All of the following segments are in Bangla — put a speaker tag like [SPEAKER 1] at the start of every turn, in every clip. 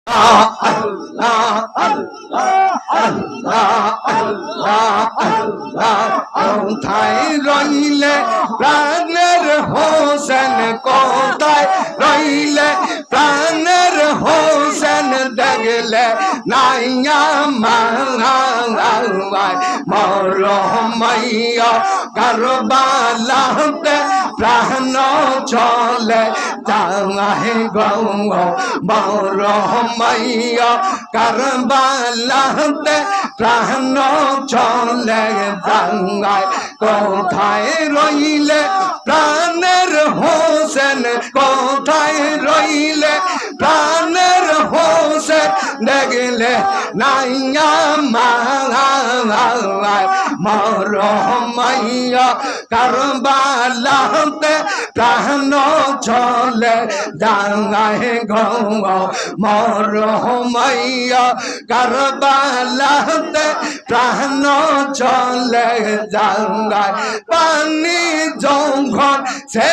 [SPEAKER 1] আল্লাহ আল্লাহ আল্লাহ আল্লাহ আল্লাহ কোথায় রইলে প্রাণের হোসেন কোথায় রইলে প্রাণের হোসেন দেখলে নাইয়া মারাই মরহমাইয়া কারবালাতে প্রাণ চলে যায় গো মরহমাইয়া কারবালাতে প্রাণ চলে যায় কোথায় রইলে প্রাণের হোসেন কোথায় রইলে প্রাণের হোসেন দেখলে নাইয়া মারাই মরহমাইয়া কারবালাতে প্রাণ চলে যায় গো মরহমাইয়া কারবালাতে প্রাণ চলে যায় পানি যখন সে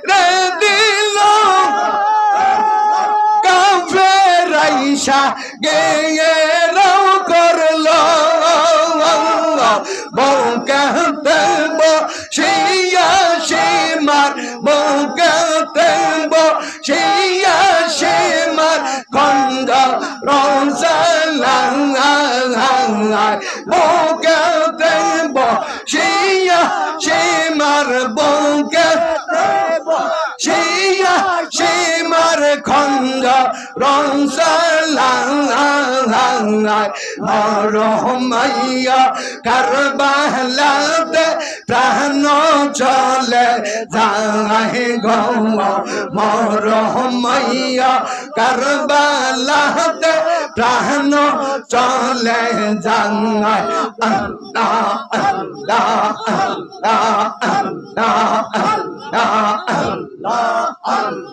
[SPEAKER 1] রে দিল কাফেরাইশা গেয়ে রাও করলো বউকাতে বসিয়া সীমার বউকাতে বসিয়া সীমার খন্ড রসালাং বউকাতে বসিয়া সীমার বউকাতে বসিয়া সীমার খন্ড রসালাং মরহমাইয়া কারবালাতে প্রাণ চলে যায় গো মরহমাইয়া কারবালাতে প্রাণ চলে যায় আল্লাহ আল্লাহ আল্লাহ আল্লাহ আল্লাহ আল্লাহ আল্লাহ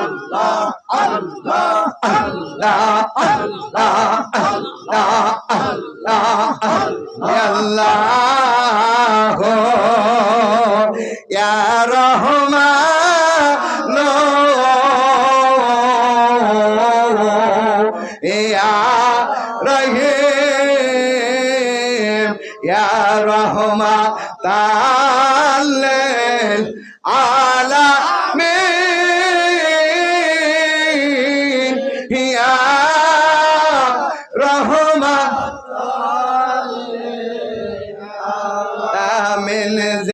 [SPEAKER 1] আল্লাহ আল্লাহ আল্লাহ আল্লাহ আল্লাহ আল্লাহ আল্লাহ ইয়া রহমান ইয়া রহিম ইয়া রহমান